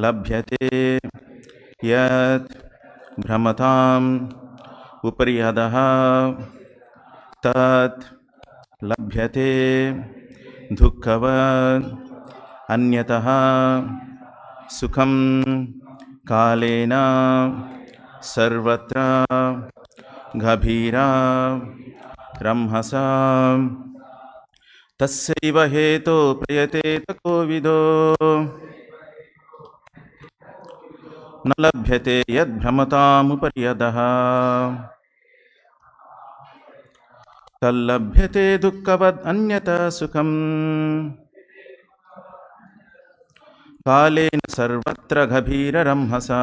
labhyate yat brahmatam upari adaha tat labhyate dukkavad anyataha sukham kalena sarvatra gabhira ramhasa tasyaiva heto prayate tako vido न लभ्यते यद् भ्रमतामुपर्यदः तल्लभ्यते दुःखवद् अन्यथा सुखम् कालेन सर्वत्र गभीररंहसा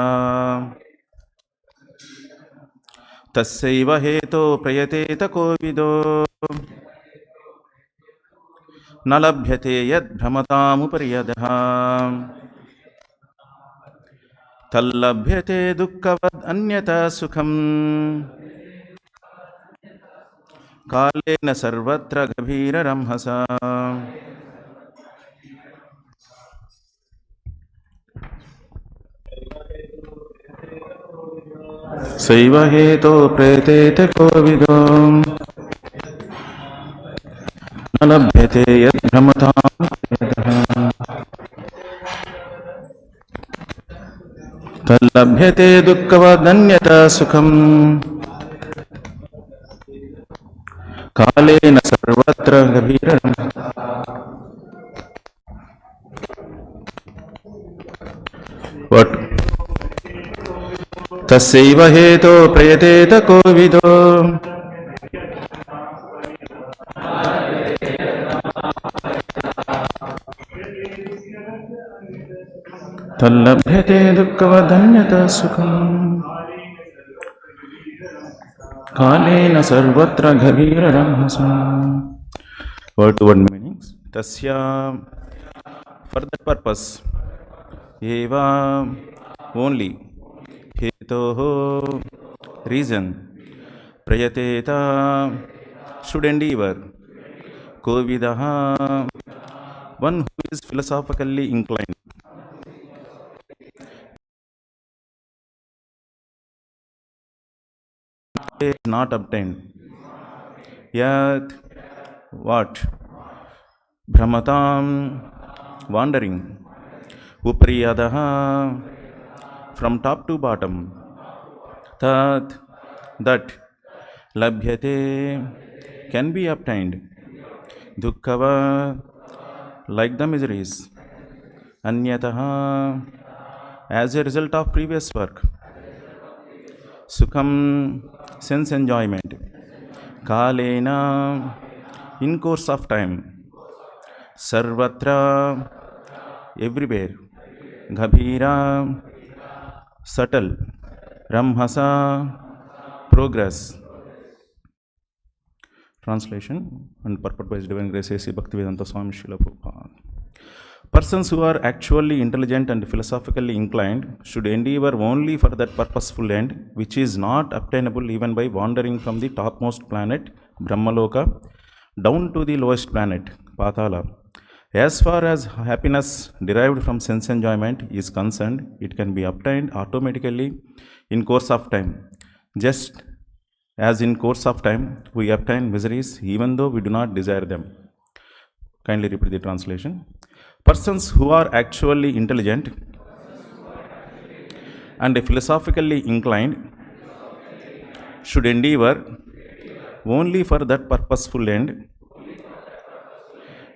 तस्यैव हेतो प्रयतेत कोविदो न लभ्यते यद् भ्रमतामुपर्यदः तल्लभ्यते दुःखवद् अन्यथा सुखम् कालेन सर्वत्र गभीररंहसा सैव हेतो प्रेतेत कोविदो न लभ्यते यद् भ्रमतामुपर्यदः तल्लभ्यते दुःखवदन्यथा सुखम् कालेन सर्वत्र गभीरम् तस्यैव हेतो प्रयतेत कोविदो तल्लभ्यते दुःखवदन्यथा सुखम् कालेन सर्वत्र गभीररंहसा. Word to word meanings. Tasya, for that purpose, eva, only, hetoho, reason, prayateta, should endeavor, kovidaha, one who is philosophically inclined. Not obtained. Yat, what? Brahmatam, wandering. Upriyadaha, from top to bottom. Tat, that. Labhyate, can be obtained. Dukkava, like the miseries. Anyataha, as a result of previous work. Sukham, sense enjoyment. Kalena, in course of time. Sarvatra, everywhere. Gabhira, subtle. Ramhasa, progress. Translation and purport by His Divine Grace A.C. Bhaktivedanta Swamy Srila Prabhupada. Persons who are actually intelligent and philosophically inclined should endeavor only for that purposeful end, which is not obtainable even by wandering from the topmost planet, Brahmaloka, down to the lowest planet, Pātāla. As far as happiness derived from sense enjoyment is concerned, it can be obtained automatically in course of time. Just as in course of time, we obtain miseries even though we do not desire them. Kindly repeat the translation. Persons who are actually intelligent and philosophically inclined should endeavor only for that purposeful end,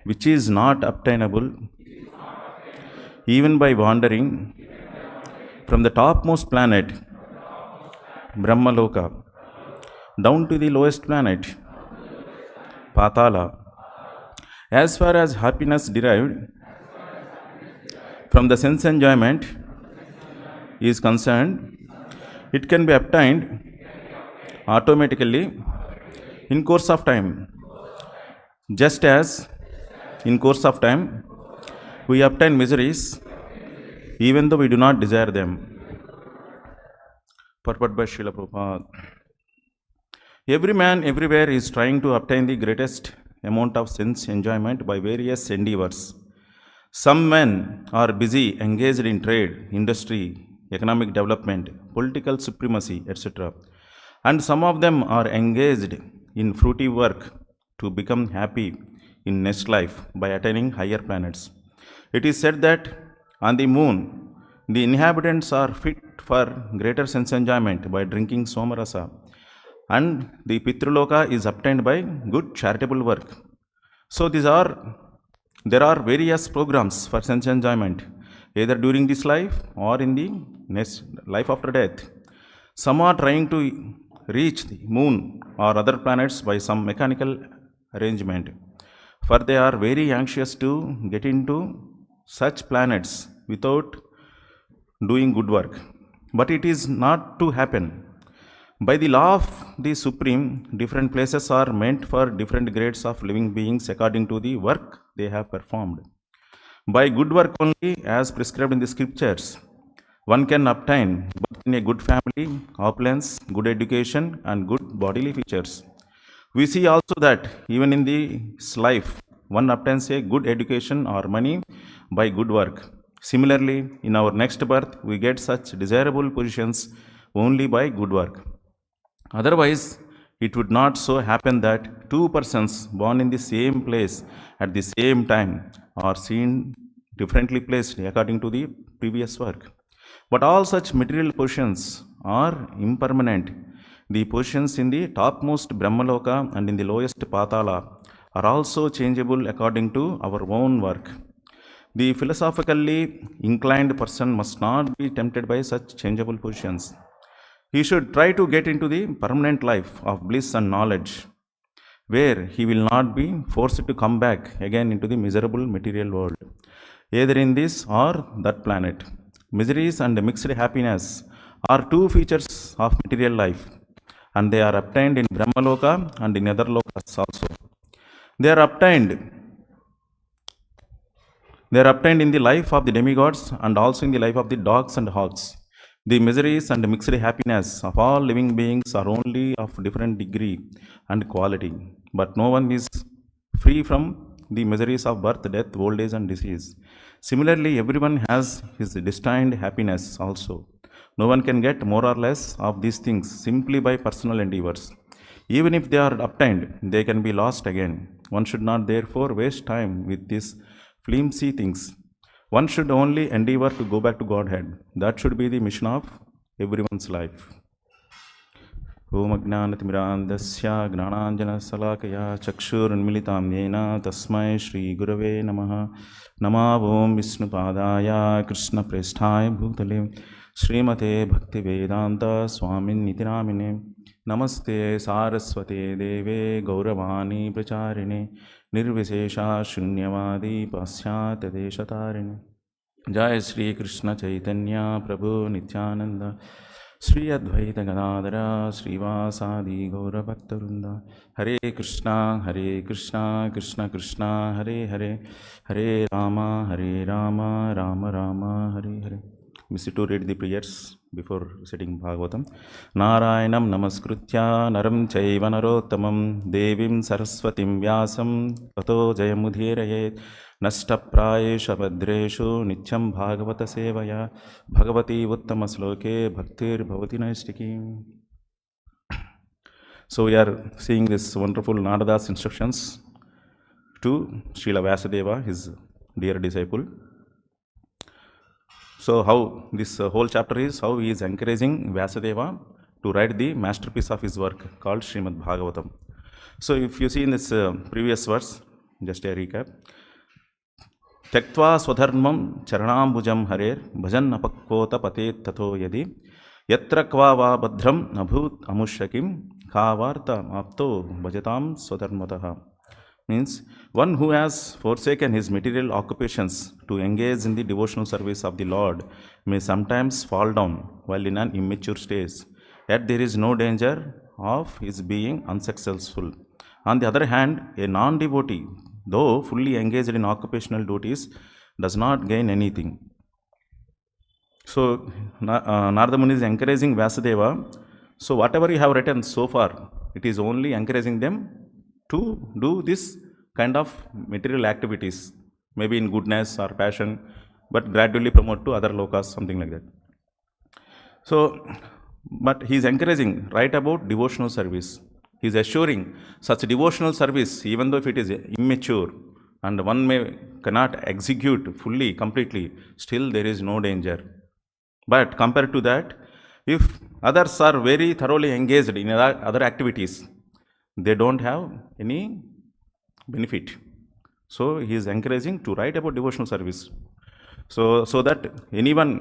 which is not obtainable even by wandering from the topmost planet, Brahmaloka, down to the lowest planet, Pātāla. As far as happiness derived from the sense enjoyment is concerned, it can be obtained automatically in course of time. Just as in course of time we obtain miseries even though we do not desire them. Purport by Srila Prabhupada. Every man everywhere is trying to obtain the greatest amount of sense enjoyment by various endeavors. Some men are busy engaged in trade, industry, economic development, political supremacy, etc. And some of them are engaged in fruity work to become happy in next life by attaining higher planets. It is said that on the moon, the inhabitants are fit for greater sense enjoyment by drinking somarasa, and the Pitraloka is obtained by good charitable work. So there are various programs for sense enjoyment, either during this life or in the next life after death. Some are trying to reach the moon or other planets by some mechanical arrangement, for they are very anxious to get into such planets without doing good work. But it is not to happen. By the law of the Supreme, different places are meant for different grades of living beings according to the work they have performed. By good work only, as prescribed in the scriptures, one can obtain birth in a good family, opulence, good education, and good bodily features. We see also that even in this life, one obtains a good education or money by good work. Similarly, in our next birth, we get such desirable positions only by good work. Otherwise, it would not so happen that two persons born in the same place at the same time are seen differently placed according to the previous work. But all such material positions are impermanent. The positions in the topmost Brahmaloka and in the lowest Pātāla are also changeable according to our own work. The philosophically inclined person must not be tempted by such changeable positions. He should try to get into the permanent life of bliss and knowledge, where he will not be forced to come back again into the miserable material world, either in this or that planet. Miseries and mixed happiness are two features of material life, and they are obtained in Brahmaloka and in other lokas also. They are obtained in the life of the demigods and also in the life of the dogs and hogs. The miseries and mixed happiness of all living beings are only of different degree and quality, but no one is free from the miseries of birth, death, old age, and disease. Similarly, everyone has his destined happiness also. No one can get more or less of these things simply by personal endeavors. Even if they are obtained, they can be lost again. One should not therefore waste time with these flimsy things. One should only endeavor to go back to Godhead. That should be the mission of everyone's life. Om Ajnanatimirandasya Gnananjana Salakaya Chakshurunmilitam Yena Tasmai Shri Gurave Namaha Nama Om Vishnu Padaya Krishna Presthaya Bhutale Srimate Bhakti Vedanta Swamin Nitinamine Namaste Saraswate Deve Gauravani Pracharine Nirvishesha Shunyavadi Pasyat Deshatarine Jai Shri Krishna Chaitanya Prabhu Nityananda Shri Advaita Gadadara Srivasadi Gaura Bhaktarunda Hare Krishna Krishna Krishna Hare Hare Hare Rama Rama Rama Hare Hare. Miss to read the prayers before reciting Bhagavatam. Narayanam Namaskritya Naram Chaiva Narottamam Devim Saraswatim Vyasam Tato Jayamudhirayet Nashtaprayesha Bhadreshu Nityam Bhagavata Sevaya Bhagavati Uttama Sloke Bhaktir Bhavati Naistiki. So we are seeing this wonderful Narada's instructions to Srila Vyasadeva, his dear disciple. So how this whole chapter is, how he is encouraging Vyasadeva to write the masterpiece of his work called Srimad Bhagavatam. So if you see in this previous verse, just a recap. Tyaktva swadharmam charanambujam harer bhajan apakvota patet tatho yadi yatra kva va badhram abhut amushyakim khavarta apto bhajatam swadharmataha. Means one who has forsaken his material occupations to engage in the devotional service of the Lord may sometimes fall down while in an immature stage, yet there is no danger of his being unsuccessful. On the other hand, a non-devotee, though fully engaged in occupational duties, does not gain anything. So Narada Muni is encouraging Vyasadeva. So whatever you have written so far, it is only encouraging them to do this kind of material activities, maybe in goodness or passion, but gradually promote to other lokas, something like that. So, but he is encouraging, write about devotional service. He is assuring such devotional service, even though if it is immature and one cannot execute fully, completely, still there is no danger. But compared to that, if others are very thoroughly engaged in other activities, they don't have any benefit. So he is encouraging to write about devotional service. So that anyone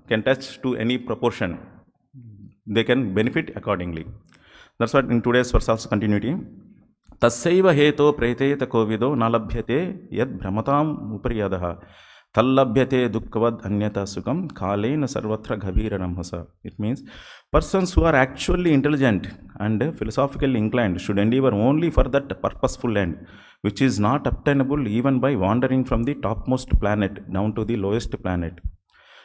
can touch to any proportion, they can benefit accordingly. That's what in today's verse also continuity. Tassaiva heto preteta kovido nalabhyate yad brahmatam upariyadaha tallabhyate dukkavad anyata sukam kalena sarvatra ghavira ramhasa. It means persons who are actually intelligent and philosophically inclined should endeavor only for that purposeful end, which is not obtainable even by wandering from the topmost planet down to the lowest planet.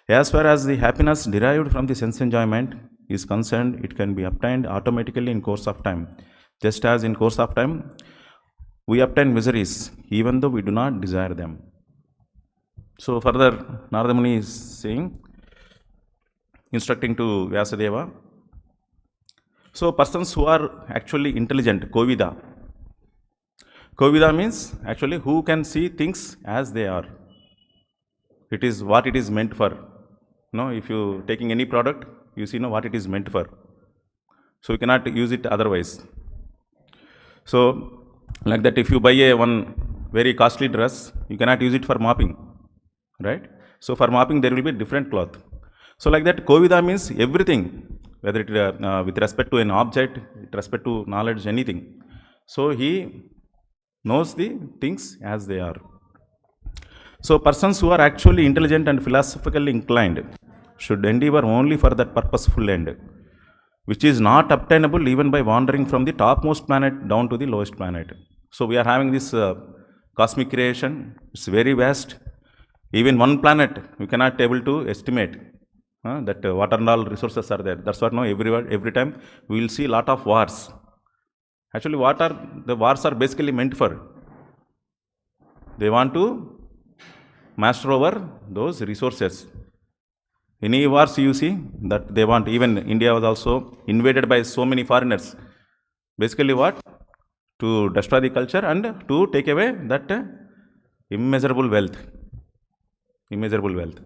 As far as the happiness derived from the sense enjoyment is concerned, it can be obtained automatically in course of time. Just as in course of time, we obtain miseries even though we do not desire them. So further, Narada Muni is saying, instructing to Vyasadeva. So persons who are actually intelligent, Kovida. Kovida means actually who can see things as they are. It is what it is meant for. If you taking any product, you see what it is meant for. So you cannot use it otherwise. So like that, if you buy one very costly dress, you cannot use it for mopping, right? So for mopping there will be different cloth. So like that, Kovida means everything, whether it with respect to an object, with respect to knowledge, anything. So he knows the things as they are. So persons who are actually intelligent and philosophically inclined should endeavor only for that purposeful end, which is not obtainable even by wandering from the topmost planet down to the lowest planet. So we are having this cosmic creation. It's very vast. Even one planet, we cannot able to estimate that what and all resources are there. That's what every time we will see lot of wars. Actually, the wars are basically meant for? They want to master over those resources. Any wars you see that they want, even India was also invaded by so many foreigners. Basically what? To destroy the culture and to take away that immeasurable wealth. Immeasurable wealth.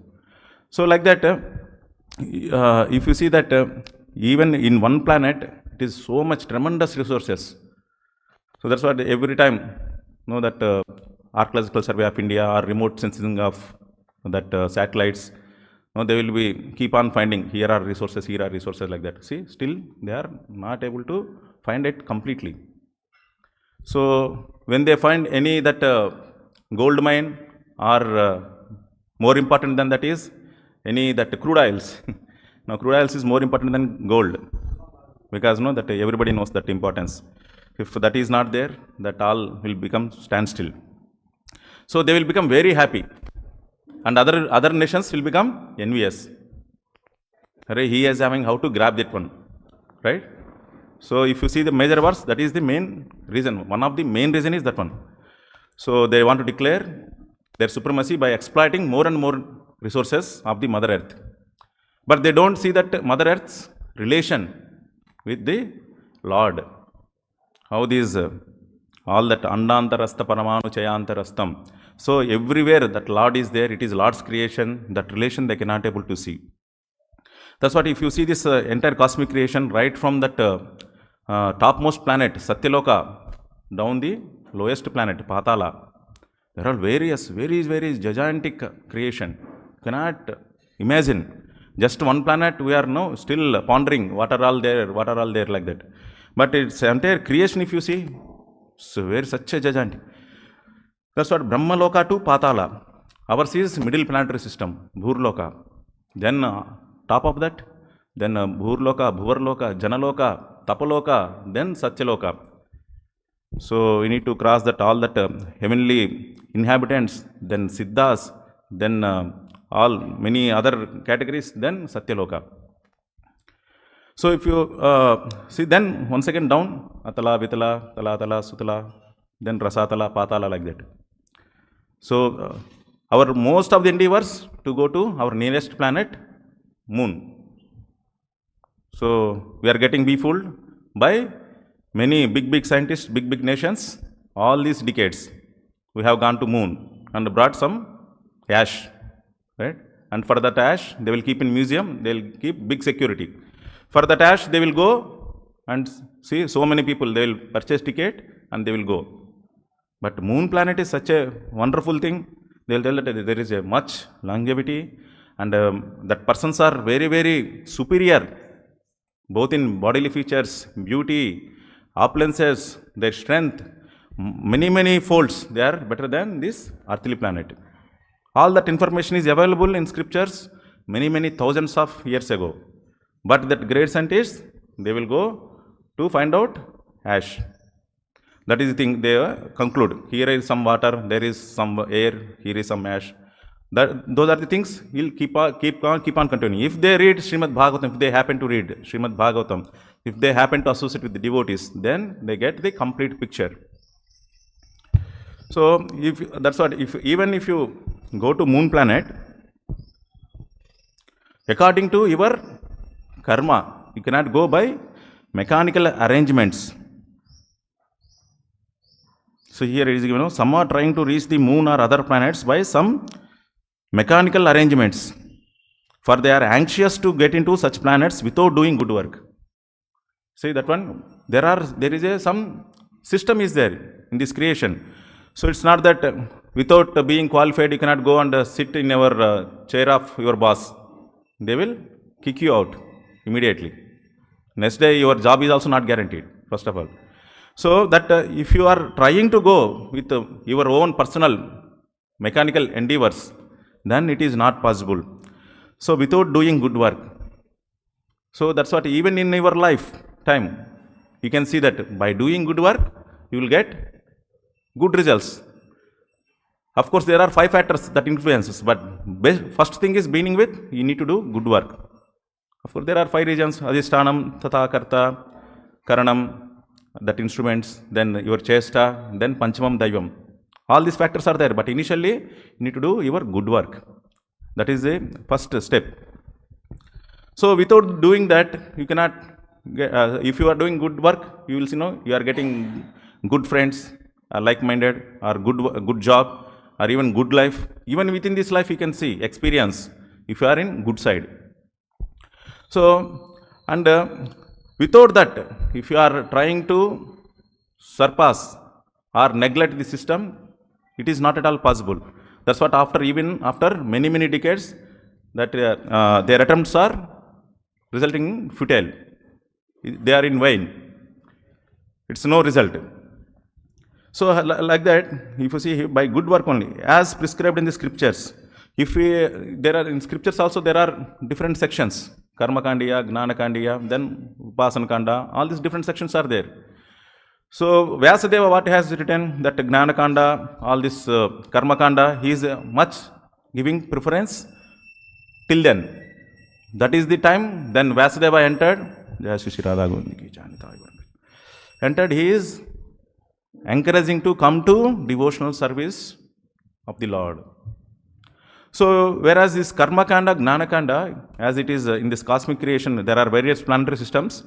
So like that, if you see that even in one planet, it is so much tremendous resources. So that's what every time, that Archaeological Survey of India or remote sensing of that satellites, they will be keep on finding here are resources like that. See, still they are not able to find it completely. So when they find any that gold mine or more important than that is any that crude oils. Now crude oils is more important than gold, because that everybody knows that importance. If that is not there, that all will become standstill. So they will become very happy, and other nations will become envious. He is having how to grab that one, right? So if you see the major wars, that is the main reason. One of the main reason is that one. So they want to declare their supremacy by exploiting more and more resources of the Mother Earth. But they don't see that Mother Earth's relation with the Lord. How these all that andantarastha paramanu chayantarastham. So everywhere that Lord is there, it is Lord's creation. That relation they cannot able to see. That's what if you see this entire cosmic creation right from that topmost planet Satyaloka down the lowest planet Pātāla, there are various gigantic creation. Cannot imagine. Just one planet we are now still pondering what are all there like that. But it's entire creation if you see, so very such a gigantic. That's what Brahmaloka to Pātāla. Ours is middle planetary system, Bhurloka. Then top of that, then Bhurloka, Bhuvarloka, Janaloka, Tapaloka, then Satyaloka. So we need to cross that all that heavenly inhabitants, then Siddhas, then all many other categories, then Satyaloka. So if you see, then once again down, Atala, Vitala, Talatala, Sutala, then Rasatala, Pātāla like that. So our most of the endeavors to go to our nearest planet, moon. So we are getting befooled by many big scientists, big nations. All these decades, we have gone to moon and brought some ash, right? And for that ash, they will keep in museum. They will keep big security. For that ash, they will go and see so many people. They will purchase ticket and they will go. But moon planet is such a wonderful thing. They will tell that there is a much longevity, and that persons are very superior, both in bodily features, beauty, opulences, their strength, many folds. They are better than this earthly planet. All that information is available in scriptures many thousands of years ago. But that great scientists, they will go to find out ash. That is the thing they conclude. Here is some water, there is some air, here is some ash. Those are the things he'll keep on continuing. If they read Srimad Bhagavatam, if they happen to read Srimad Bhagavatam, if they happen to associate with the devotees, then they get the complete picture. So even if you go to moon planet, according to your karma, you cannot go by mechanical arrangements. So here it is, some are trying to reach the moon or other planets by some mechanical arrangements, for they are anxious to get into such planets without doing good work. See that one? There is some system is there in this creation. So it's not that without being qualified you cannot go and sit in your chair of your boss. They will kick you out immediately. Next day your job is also not guaranteed, first of all. So that if you are trying to go with your own personal mechanical endeavors, then it is not possible. So without doing good work. So that's what even in your lifetime, you can see that by doing good work, you will get good results. Of course, there are 5 factors that influences, but first thing is beginning with, you need to do good work. Of course, there are 5 regions: Adhishtanam, Tatha, Karta, Karanam, that instruments, then your Chesta, then Panchamam, Daivam. All these factors are there, but initially, you need to do your good work. That is the first step. So without doing that, you cannot get, if you are doing good work, you will see, you are getting good friends, like-minded, or good job, or even good life. Even within this life, you can see, experience, if you are in good side. So, and without that, if you are trying to surpass or neglect the system, it is not at all possible. That's what after many decades, that their attempts are resulting in futile. They are in vain. It's no result. So like that, if you see by good work only, as prescribed in the scriptures, there are in scriptures also there are different sections, Karma Kandiya, Gnana Kandiya, then Upasana Kanda, all these different sections are there. So Vyasadeva, what he has written, that Gnana Kanda, all this Karma Kanda, he is much giving preference till then. That is the time, then Vyasadeva entered, he is encouraging to come to devotional service of the Lord. So, whereas this Karma Kanda, Gnana Kanda, as it is in this cosmic creation, there are various planetary systems.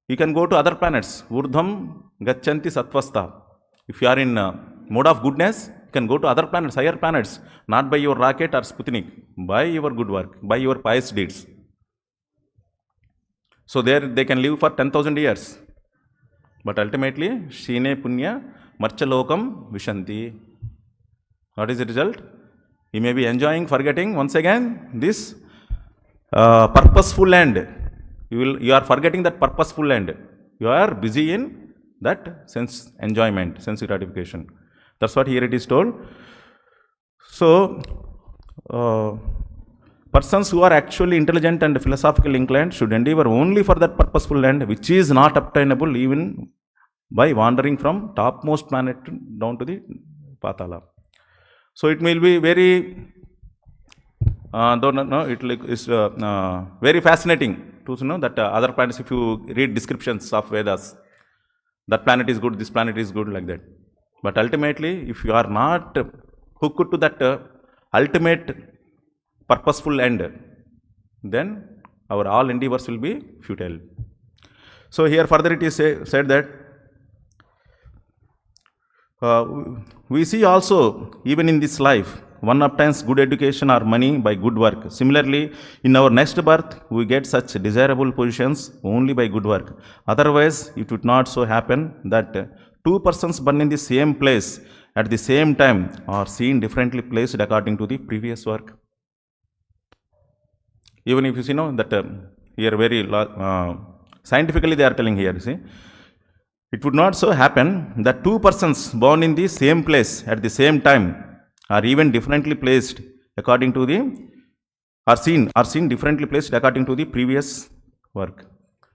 You can go to other planets. Urdham Gachanti Sattvastha. If you are in mode of goodness, you can go to other planets, higher planets, not by your rocket or Sputnik, by your good work, by your pious deeds. So, there they can live for 10,000 years. But ultimately, Shine Punya Marchalokam Vishanti. What is the result? You may be enjoying, forgetting once again this purposeful end. You are forgetting that purposeful end. You are busy in that sense enjoyment, sense gratification. That's what here it is told. So, persons who are actually intelligent and philosophically inclined should endeavor only for that purposeful end, which is not obtainable even by wandering from topmost planet down to the Pātāla. So it will be very, it's very fascinating to know that other planets, if you read descriptions of Vedas, that planet is good, this planet is good, like that. But ultimately, if you are not hooked to that ultimate purposeful end, then our all endeavors will be futile. So here further it is said that we see also, even in this life, one obtains good education or money by good work. Similarly, in our next birth, we get such desirable positions only by good work. Otherwise, it would not so happen that two persons born in the same place at the same time are seen differently placed according to the previous work. Even if you see, that here very scientifically they are telling here, see, it would not so happen that two persons born in the same place at the same time are even differently placed according to the, are seen differently placed according to the previous work.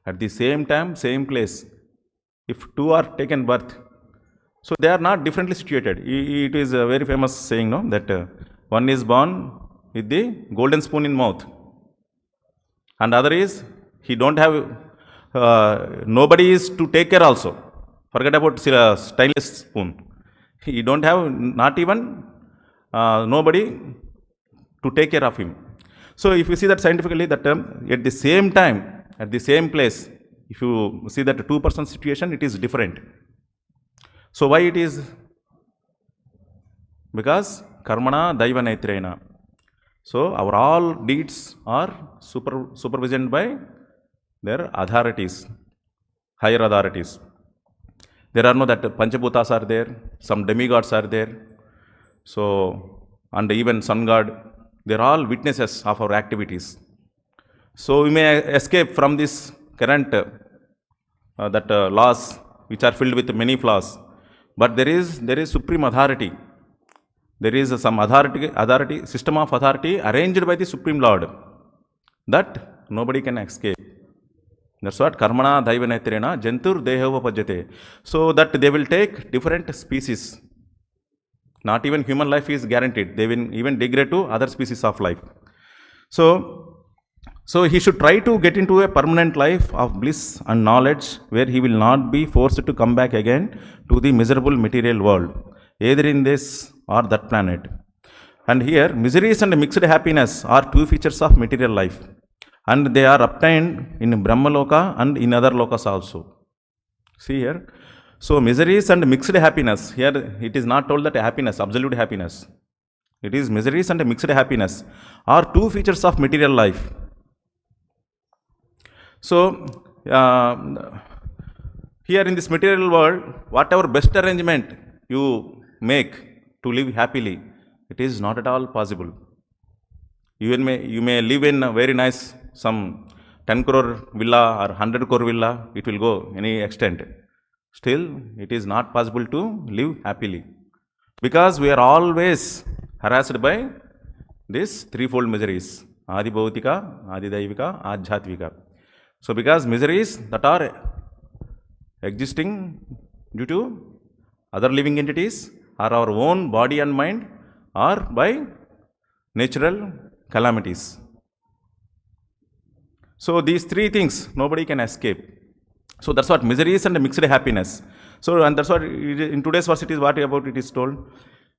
At the same time, same place. If two are taken birth, so they are not differently situated. It is a very famous saying, no, that one is born with the golden spoon in mouth, and other is he don't have nobody is to take care also. Forget about stainless spoon. He don't have not even nobody to take care of him. So if you see that scientifically, that at the same time, at the same place, if you see that two-person situation, it is different. So why it is? Because karmana daiva naitrena. So our all deeds are supervisioned by their authorities, higher authorities. There are no that Panchabhutas are there, some demigods are there. So, and even sun god, they are all witnesses of our activities. So we may escape from this current laws which are filled with many flaws. But there is supreme authority. There is some authority, system of authority arranged by the Supreme Lord that nobody can escape. That's what karmana daiva naitrena jantur dehava pajyate. So that they will take different species. Not even human life is guaranteed. They will even degrade to other species of life. So he should try to get into a permanent life of bliss and knowledge where he will not be forced to come back again to the miserable material world, either in this or that planet. And here, miseries and mixed happiness are two features of material life, and they are obtained in Brahmaloka and in other lokas also. See here. So miseries and mixed happiness, here it is not told that happiness, absolute happiness. It is miseries and mixed happiness are two features of material life. So here in this material world, whatever best arrangement you make to live happily, it is not at all possible. You may live in a very nice, some 10 crore villa or 100 crore villa, it will go any extent. Still, it is not possible to live happily. Because we are always harassed by these threefold miseries. Adi Bhautika, Adi Daivika, Adhyatvika. So because miseries that are existing due to other living entities or our own body and mind or by natural calamities. So these three things nobody can escape. So that's what miseries and mixed happiness. So and that's what in today's verse it is what about it is told.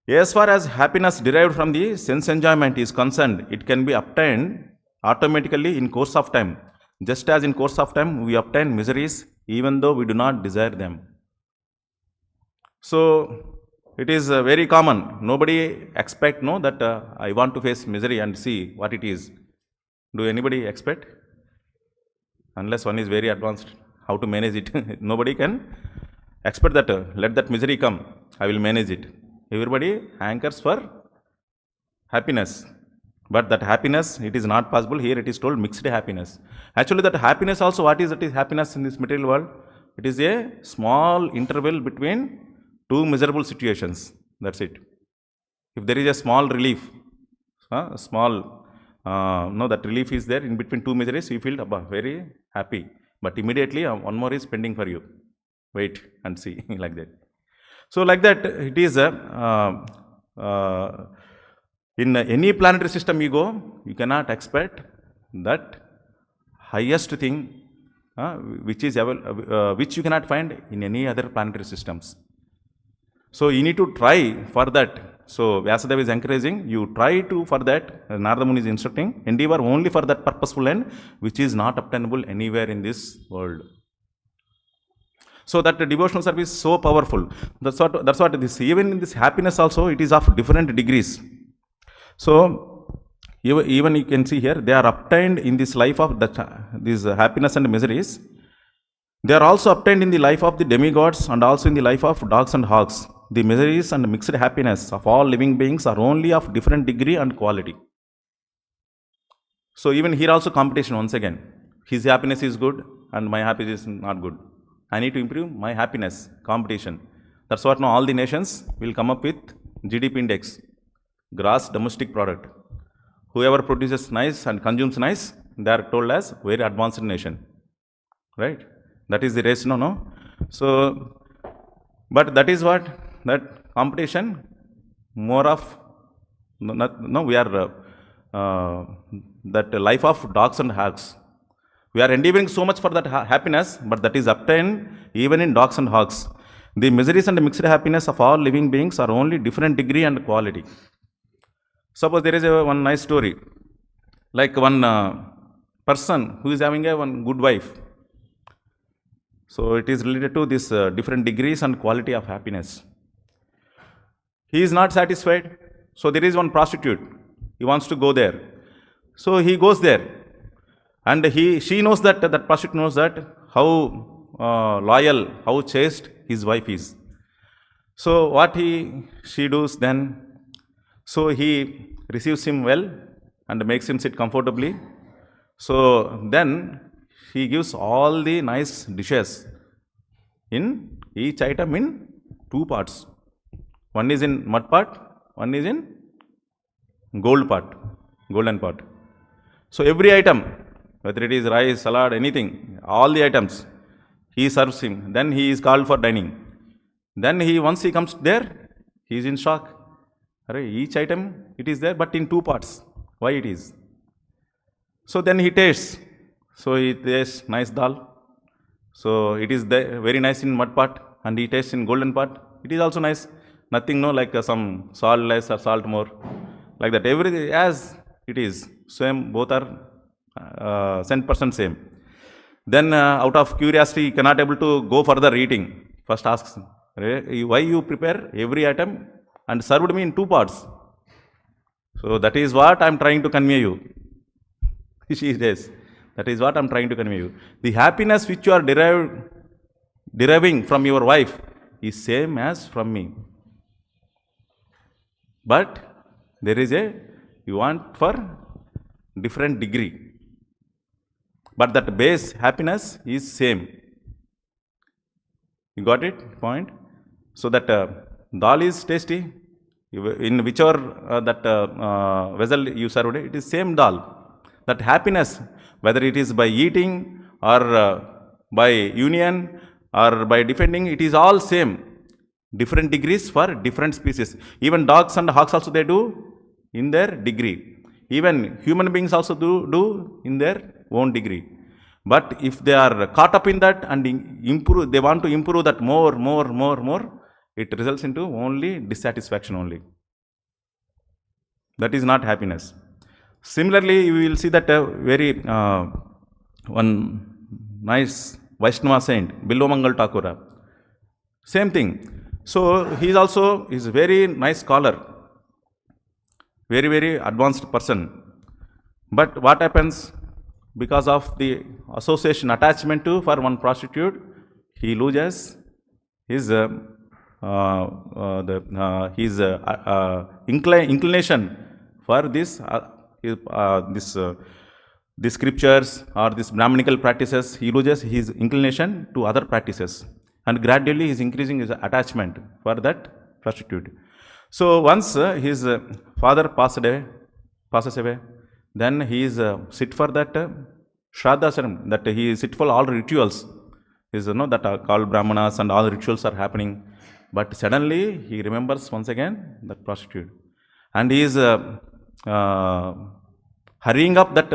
As far as happiness derived from the sense enjoyment is concerned, it can be obtained automatically in course of time. Just as in course of time we obtain miseries even though we do not desire them. So it is very common. Nobody expect that I want to face misery and see what it is. Do anybody expect? Unless one is very advanced how to manage it. Nobody can expect that let that misery come, I will manage it. Everybody hankers for happiness. But that happiness, it is not possible. Here it is told mixed happiness. Actually that happiness also, what is that is happiness in this material world? It is a small interval between two miserable situations. That's it. If there is a small relief, that relief is there in between two miseries, you feel very happy. But immediately one more is pending for you. Wait and see, like that. So like that, it is in any planetary system you go, you cannot expect that highest thing which you cannot find in any other planetary systems. So you need to try for that So Vyasadeva is encouraging, you try to for that, Narada Muni is instructing, endeavor only for that purposeful end, which is not obtainable anywhere in this world. So that the devotional service is so powerful. That's what this, even in this happiness also, it is of different degrees. So even you can see here, they are obtained in this life of this happiness and miseries. They are also obtained in the life of the demigods and also in the life of dogs and hogs. The miseries and mixed happiness of all living beings are only of different degree and quality. So even here also competition once again. His happiness is good and my happiness is not good. I need to improve my happiness, competition. That's what now all the nations will come up with GDP index, gross domestic product. Whoever produces nice and consumes nice, they are told as very advanced nation. Right? That is the race, no? So, but that is what, that competition, more of, no, we are, that life of dogs and hogs. We are endeavoring so much for that happiness, but that is obtained even in dogs and hogs. The miseries and mixed happiness of all living beings are only different degree and quality. Suppose there is one nice story, like one person who is having one good wife. So it is related to this different degrees and quality of happiness. He is not satisfied. So there is one prostitute. He wants to go there. So he goes there. And she knows that, that prostitute knows that how loyal, how chaste his wife is. So what she does then, so he receives him well and makes him sit comfortably. So then he gives all the nice dishes in each item in two parts. One is in mud part, one is in gold part, golden part. So every item, whether it is rice, salad, anything, all the items, he serves him. Then he is called for dining. Then once he comes there, he is in shock. Each item, it is there, but in two parts. Why it is? So then he tastes. So he tastes nice dal. So it is very nice in mud part, and he tastes in golden part. It is also nice. Nothing, no, like some salt less or salt more. Like that. Everything as it is. Same, both are 100% same. Then out of curiosity, he cannot able to go further eating. First asks, why you prepare every item and served me in two parts? So that is what I am trying to convey you. She says, that is what I am trying to convey you. The happiness which you are deriving from your wife is same as from me. But there is you want for different degree. But that base happiness is same. You got it? Point? So that dal is tasty. In whichever vessel you served it is same dal. That happiness, whether it is by eating or by union or by defending, it is all same. Different degrees for different species. Even dogs and hogs also they do in their degree. Even human beings also do in their own degree. But if they are caught up in that and improve, they want to improve that more, it results into only dissatisfaction only. That is not happiness. Similarly, you will see that very one nice Vaishnava saint, Bilomangal Thakura. Same thing. So he is also a very nice scholar, very advanced person. But what happens? Because of the association, attachment to for one prostitute, he loses his inclination for this scriptures or this Brahmanical practices. He loses his inclination to other practices, and gradually he is increasing his attachment for that prostitute. So once his father passes away, then he is sit for that Shraddha ceremony, that he is sit for all rituals. Is that are called Brahmanas and all rituals are happening. But suddenly he remembers once again that prostitute, and he is hurrying up that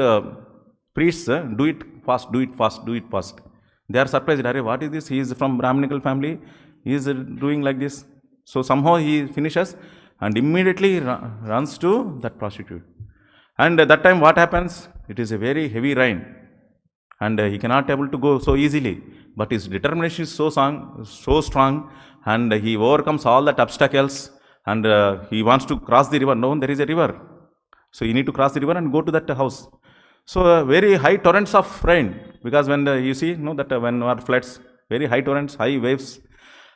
priests, do it fast, do it fast, do it fast. They are surprised. What is this? He is from Brahmanical family. He is doing like this. So somehow he finishes, and immediately runs to that prostitute. And at that time what happens? It is a very heavy rain, and he cannot able to go so easily. But his determination is so strong, and he overcomes all that obstacles, and he wants to cross the river. No, there is a river, so you need to cross the river and go to that house. So very high torrents of rain, because when you see, no, that when are floods, very high torrents, high waves,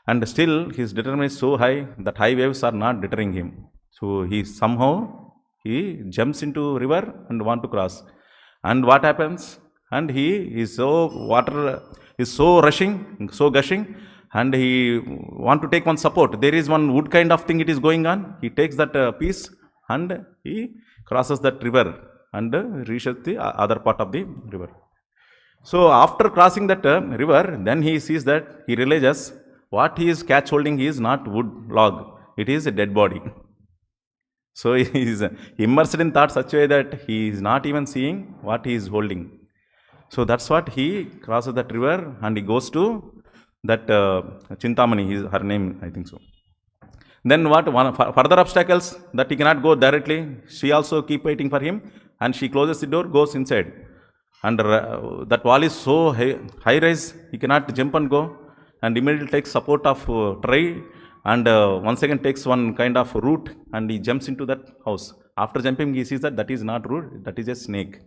and still his determination is so high that high waves are not deterring him. So he somehow he jumps into river and want to cross. And what happens? And he is so water is so rushing, so gushing, and he want to take one support. There is one wood kind of thing it is going on. He takes that piece and he crosses that river and reaches the other part of the river. So after crossing that river, then he sees that, he realizes what he is catch holding is not wood log, it is a dead body. So he is immersed in thought such a way that he is not even seeing what he is holding. So that's what he crosses that river and he goes to that Chintamani, her name, I think so. Then what? Further obstacles that he cannot go directly. She also keep waiting for him, and she closes the door, goes inside. And that wall is so high rise, he cannot jump and go, and immediately takes support of tray, and once again takes one kind of root, and he jumps into that house. After jumping, he sees that that is not root, that is a snake.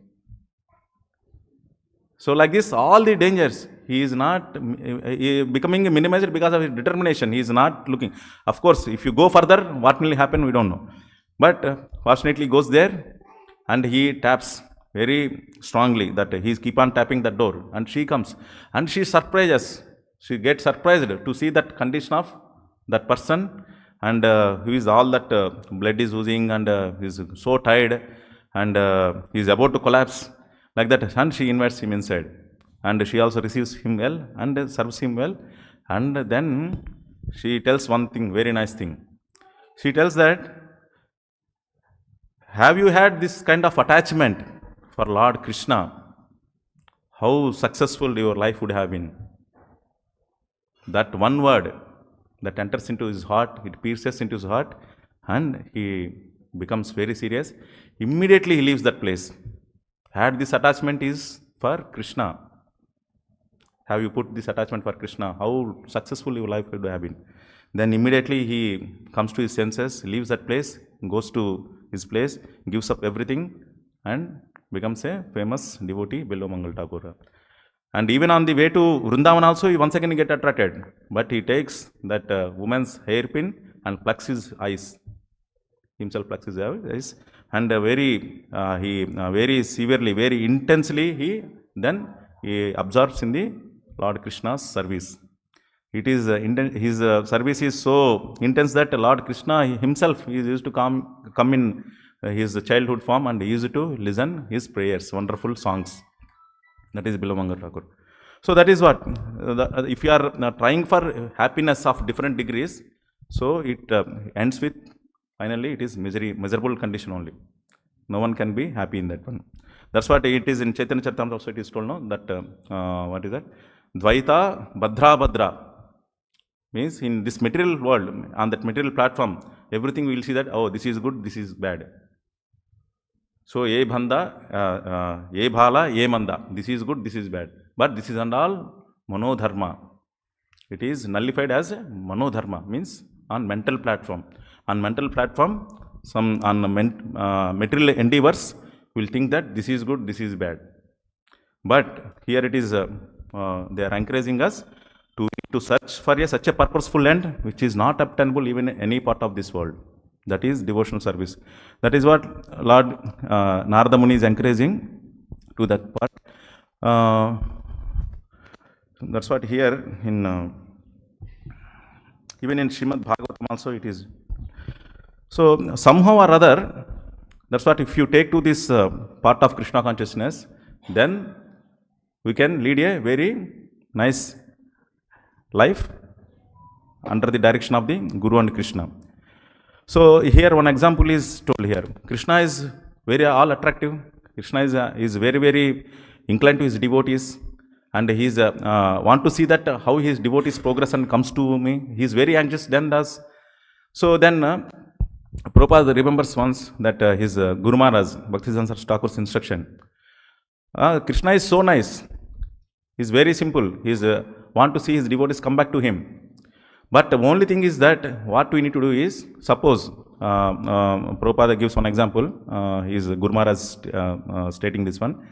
So like this, all the dangers, he is not becoming minimized because of his determination. He is not looking. Of course, if you go further, what will happen, we don't know. But fortunately, he goes there, and he taps very strongly, that he is keep on tapping that door, and she comes, and she surprises. She gets surprised to see that condition of that person, and who is all that blood is oozing, and he is so tired, and he is about to collapse. Like that, and she invites him inside, and she also receives him well and serves him well. And then she tells one thing, very nice thing. She tells that, have you had this kind of attachment for Lord Krishna? How successful your life would have been. That one word that enters into his heart, it pierces into his heart, and he becomes very serious. Immediately he leaves that place. Had this attachment is for Krishna. Have you put this attachment for Krishna? How successful your life would have been. Then immediately he comes to his senses, leaves that place, goes to his place, gives up everything, and becomes a famous devotee, below Mangal Thakur. And even on the way to Vrindavan also, he once again get attracted. But he takes that woman's hairpin and plucks his eyes. Himself plucks his eyes. And very severely, very intensely, he absorbs in the Lord Krishna's service. It is his service is so intense that Lord Krishna himself is used to come in his childhood form, and he used to listen his prayers, wonderful songs. That is below Mangal Thakur. So that is what, if you are trying for happiness of different degrees, so it ends with, finally, it is miserable condition only. No one can be happy in that one. That's what it is in Chaitanya Charitamrita also it is told, no? That, what is that? Dvaita Badra Badra. Means in this material world, on that material platform, everything we will see that, oh, this is good, this is bad. So, ye bhanda, ye bhala, ye manda. This is good, this is bad. But this is and all manodharma. It is nullified as manodharma, means on mental platform. On mental platform, some on material endeavors will think that this is good, this is bad. But here it is, they are encouraging us to search for such a purposeful end which is not obtainable even in any part of this world. That is devotional service. That is what Lord Narada Muni is encouraging to that part. That's what here in even in Srimad Bhagavatam also it is. So somehow or other, that's what, if you take to this part of Krishna consciousness, then we can lead a very nice life under the direction of the Guru and Krishna. So here one example is told here. Krishna is very all attractive. Krishna is very, very inclined to his devotees, and he is want to see that how his devotees progress and comes to me. He is very anxious then does. So then Prabhupada remembers once that his Guru Maharaj, Bhaktisiddhanta Thakur's instruction. Krishna is so nice. He's very simple. He's want to see his devotees come back to him. But the only thing is that what we need to do is, suppose, Prabhupada gives one example, his Guru Maharaj stating this one.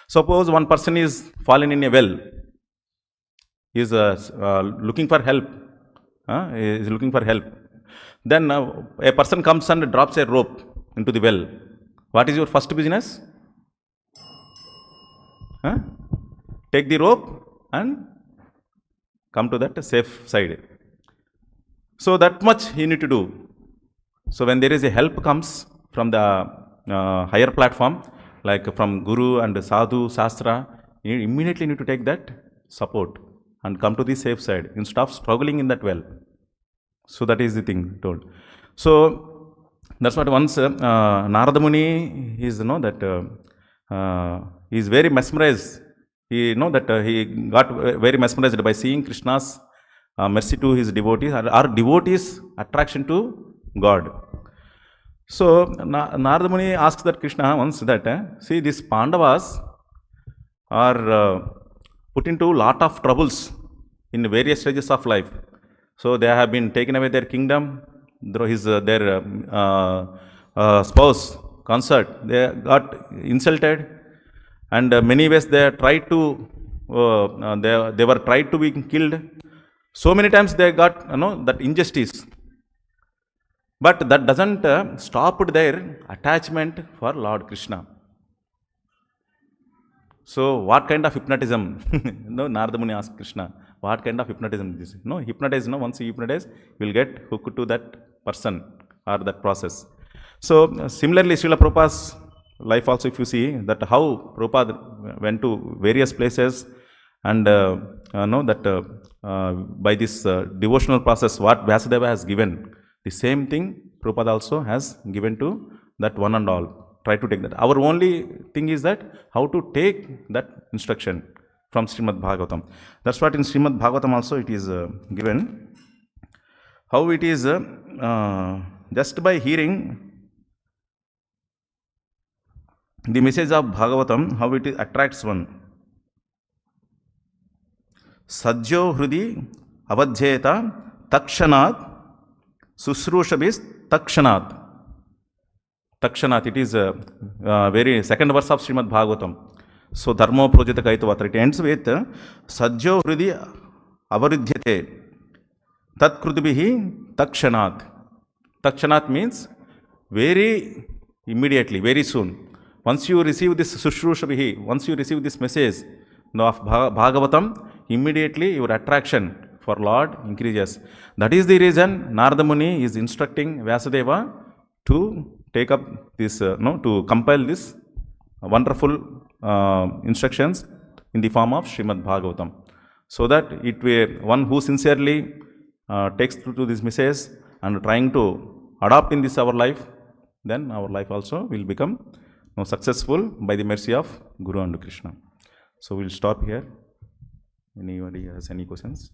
Suppose one person is fallen in a well, he is looking for help, Then a person comes and drops a rope into the well. What is your first business? Take the rope and come to that safe side. So that much he need to do. So when there is a help comes from the higher platform, like from Guru and Sadhu, Shastra, you immediately need to take that support and come to the safe side instead of struggling in that well. So that is the thing told. So that's what once Narada Muni is he is very mesmerized. He he got very mesmerized by seeing Krishna's mercy to his devotees, or devotees' attraction to God. So Narada Muni asks that Krishna once that, see, these Pandavas are put into lot of troubles in various stages of life. So they have been taken away their kingdom, their spouse, consort, they got insulted, and many ways they tried to, they were tried to be killed. So many times they got that injustice. But that doesn't stop their attachment for Lord Krishna. So what kind of hypnotism? Narada Muni asked Krishna, what kind of hypnotism is this? Hypnotize, once you hypnotize, you will get hooked to that person or that process. So similarly, Srila Prabhupada's life also, if you see that how Prabhupada went to various places and by this devotional process, what Vyasadeva has given, the same thing Prabhupada also has given to that one and all. Try to take that. Our only thing is that how to take that instruction from Srimad Bhagavatam. That's what in Srimad Bhagavatam also it is given. How it is just by hearing the message of Bhagavatam, how it attracts one. Sajjo hrudi avadhyeta takshanat susrushabis takshanat. Takshanat, it is very second verse of Srimad Bhagavatam. So dharmo projita kaitavatra. It ends with sajjo hrudi avaruddhyate tat krutubhihi takshanat. Takshanat means very immediately, very soon. Once you receive this sushrushabhihi, once you receive this message of Bhagavatam, immediately your attraction for Lord increases. That is the reason Narada Muni is instructing Vyasadeva to take up this, to compile this wonderful instructions in the form of Srimad Bhagavatam. So that one who sincerely takes to this message and trying to adopt in this our life, then our life also will become successful by the mercy of Guru and Krishna. So we'll stop here. Anybody has any questions?